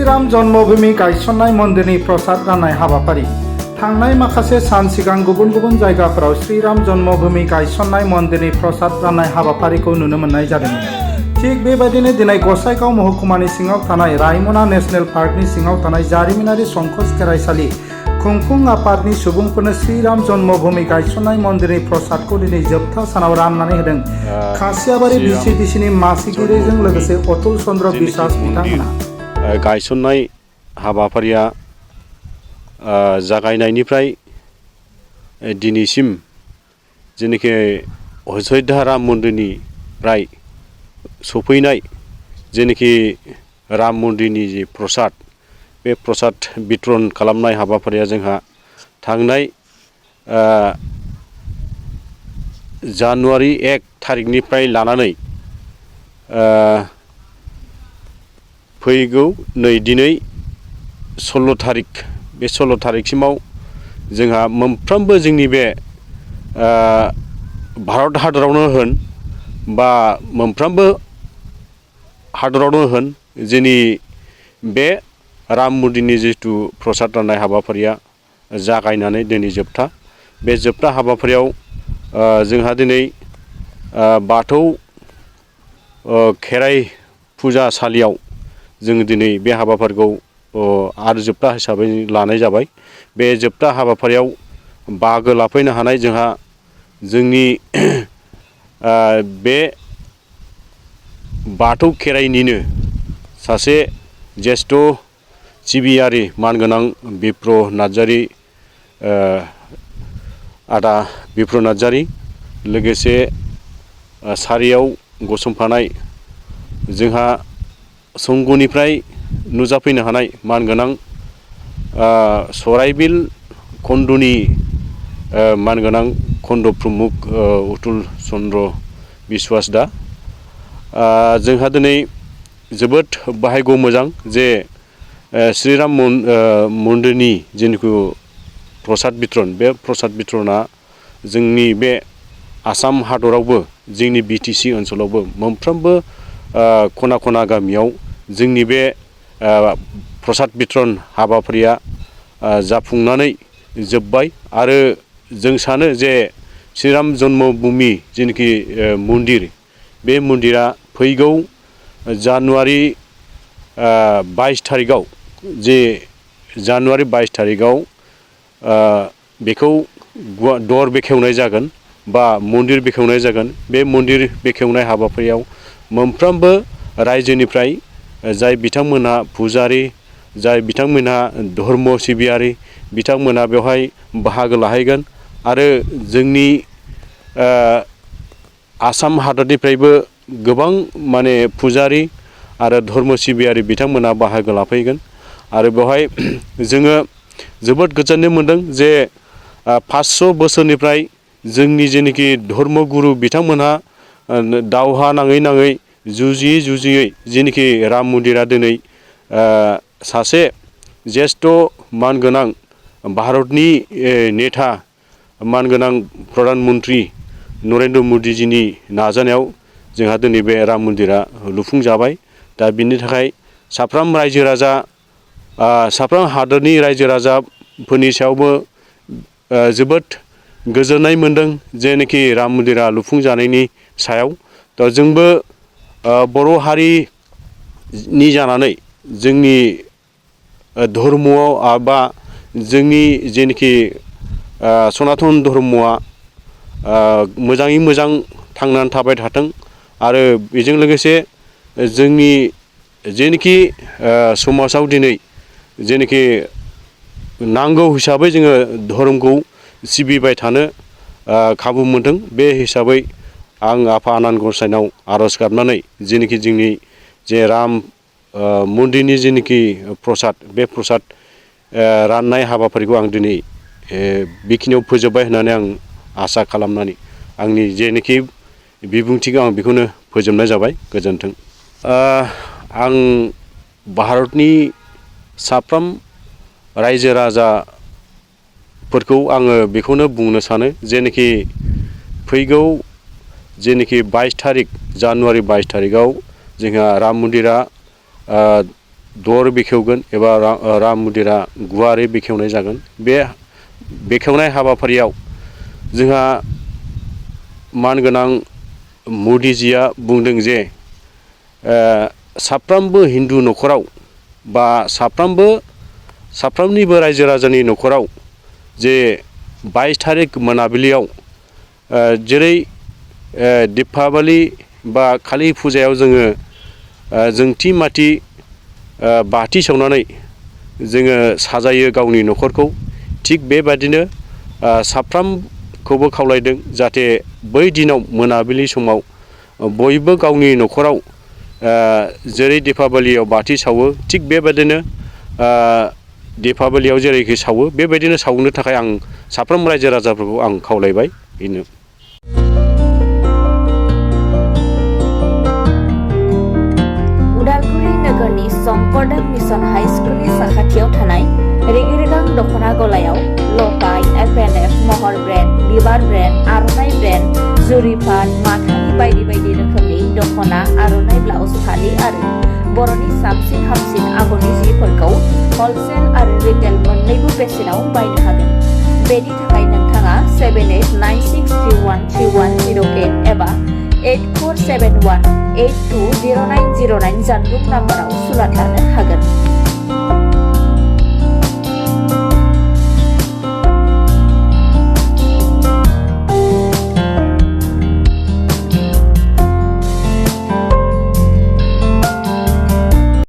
श्रीराम जन्मभूमि गायसननाय मन्दिरनि प्रसाद राननाय हाबाफारि थांनाय माखासे सान सिगां गुबुन गुबुन जायगाफोराव श्रीराम जन्मभूमि गायसननाय मन्दिरनि प्रसाद राननाय हाबाफारिखौ नुनो मोननाय जादोंमोन। थिग बेबायदिनो दिनै गसाइगाव महकुमानि सिङाव थानाय रायमना नेशनेल पार्कनि सिङाव थानाय जारिमिनारि संकस खेरायसालि खुंफुं आफादनि सुबुंफोरनो श्रीराम जन्मभूमि गायसननाय मन्दिरनि प्रसादखौ दिनै जोबथा सानाव राननानै होदों। खासियाबारि बिसिडिसिनि मासिगिरिजों लोगोसे अतुल चन्द्र बिसास बिथांमोना गायसननाय हाबाफारिया जागायनायनिफ्राय दिनैसिम जेनेखि अयोध्या राम मन्दिरनिफ्राय सफैनाय जेनेखि राम मन्दिरनि जे प्रसाद बे प्रसाद बितरन खालामनाय हाबाफारिया जोंहा थांनाय जानुवारि 1 थारिखनिफ्राय लानानै फैगौ नै दिनै 16 थारिख बे 16 थारिखसिमाव जोंहा मोनफ्रोमबो जोंनि बे भारत हादरावनो होन बा मोनफ्रोमबो हादरावनो होन जोंनि बे राम मन्दिरनि जितु प्रसाद राननाय हाबाफारिया जागायनानै दिनै जोबथा बे जोबथा हाबाफारियाव जोंहा दिनै बाथौ खेराइ फुजासालियाव जों दिनै बे हाबाफारिखौ आरो जोबथा हिसाबै लानाय जाबाय। बे जोबथा हाबाफारियाव बाहागो लाफैनो हानाय जोंहा जोंनि बे बाथौ खेराइनिनो सासे ज्येष्ठ सिबियारि मानगोनां बिप्र नार्जारि आदा बिप्र नार्जारि लोगोसे सारियाव गसंफानाय जोंहा संगनिफ्राय नुजाफैनो हानाय मानगोनां सराइबिल खन्दनि मानगोनां खन्द प्रमुख अतुल चन्द्र बिश्वास दा जोंहा दिनै जोबोद बाहायग मोजां जे श्रीराम मन्दिरनि जेनेखि प्रसाद बितरन बे प्रसाद बितरना जोंनि बे आसाम हादरावबो जोंनि बिटिसि ओनसोलावबो मोनफ्रोमबो खना खना गामियाव जोंनि बे प्रसाद बितरन हाबाफारिया जाफुंनानै जोब्बाय आरो जों सानो जे श्रीराम जन्मभूमि जेनेखि मन्दिर बे मन्दिरा फैगौ जानुवारि 22 थारिखआव जे जानुवारि 22 थारिखआव बेखौ दर बेखेवनाय जागोन बा मन्दिर बेखेवनाय जागोन। बे मन्दिर बेखेवनाय हाबाफारियाव मोनफ्रोमबो रायजोनिफ्राय जाय बिथांमोनहा फुजारि जाय बिथांमोनहा धर्म सिबियारि बिथांमोनहा बेवहाय बाहागो लाहैगोन आरो जोंनि आसाम हादरनिफ्रायबो गोबां माने फुजारि आरो धर्म सिबियारि बिथांमोनहा बाहागो लाफैगोन आरो बेवहाय जोङो जोबोद गोजोननाय मोनदों जे 500 बोसोरनिफ्राय जोंनि जेनेखि धर्मगुरु बिथांमोनहा दावहा नाङै नाङै जुजियै जुजियै जेनेखि राम मन्दिरा दिनै सासे ज्येष्ठ मानगोनां भारतनि नेता मानगोनां प्रधान मन्त्रि नरेन्द्र मदिजिनि नाजानायाव जोंहा दिनै बे राम मन्दिरा लुफुंजाबाय। दा बिनि थाखाय साफ्रोम रायजो राजा साफ्रोम हादरनि रायजो राजाफोरनि सायावबो जोबोद गोजोननाय मोनदों जेनेखि राम मन्दिरा लुफुंजानायनि सायाव। दा जोंबो बर' हारिनि जानानै जोंनि धर्मआव बा जोंनि जेनेखि सनातन धर्मआ मोजाङै मोजां थांनानै थाबाय थाथों आरो बेजों लोगोसे जोंनि जेनेखि समाजाव दिनै जेनेखि नांगौ हिसाबै जोङो धर्मखौ सिबिबाय थानो खाबु मोनदों। बे हिसाबै आं आफा आनान गसाइनाव आर'ज गाबनानै जेनेखि जोंनि जे राम मन्दिरनि जेनेखि प्रसाद बे प्रसाद राननाय हाबाफारिखौ आं दिनै बेखिनियाव फोजोबबाय होननानै आं आसा खालामनानै आंनि जेनेखि बिबुंथिखौ आं बेखौनो फोजोबनाय जाबाय। गोजोन्थों। आं भारतनि साफ्रोम रायजो राजाफोरखौ आङो बेखौनो बुंनो सानो जेनेखि फैगौ जेनेखि 22 थारिख जानुवारि 22 थारिखआव जोंहा राम मन्दिरा दर बेखेवगोन एबा राम मन्दिरा गुवारै बेखेवनाय जागोन। बे बेखेवनाय हाबाफारियाव जोंहा मानगोनां मदिजिया बुंदों जे साफ्रोमबो हिन्दु न'खराव बा साफ्रोमनिबो रायजो राजानि न'खराव जे 22 थारिख मोनाबिलियाव जेरै दीपावली बा कालि फुजायाव जोङो जोंथि माथि बाथि सावनानै जोङो साजायो गावनि न'खरखौ, थिग बेबादिनो साफ्रोमखौबो खावलायदों जाहाथे बै दिनाव मोनाबिलि समाव बयबो गावनि न'खराव जेरै दीपावलीयाव बाथि सावो थिग बेबादिनो दीपावलीयाव जेरैखि सावो बेबायदिनो सावनो थाखाय आं साफ्रोम रायजो राजाफोरखौ आं खावलायबाय। बेनो। उदालगुरि नोगोरनि शंकरदेव मिशन हाई स्कुलनि साखाथियाव थानाय रेगे-रेगां दख'ना गलायाव लफाय, FNF, महर ब्रेन्ड, बिबार ब्रेन्ड, आर'नाइ ब्रेन्ड, जुरिपाट, माथानि बायदि बायदि रोखोमनि दख'ना, आर'नाइ ब्लाउस, फालि आरो बर'नि साबसिन हामसिन आगरनि जिफोरखौ हलसेल आरो रिटेल मोन्नैबो बेसेनाव बायनो हागोन। बेनि थाखाय नोंथाङा 7896313108 एबा 8471820909 जानबुं नाम्बाराव सुलाद लानो हागोन।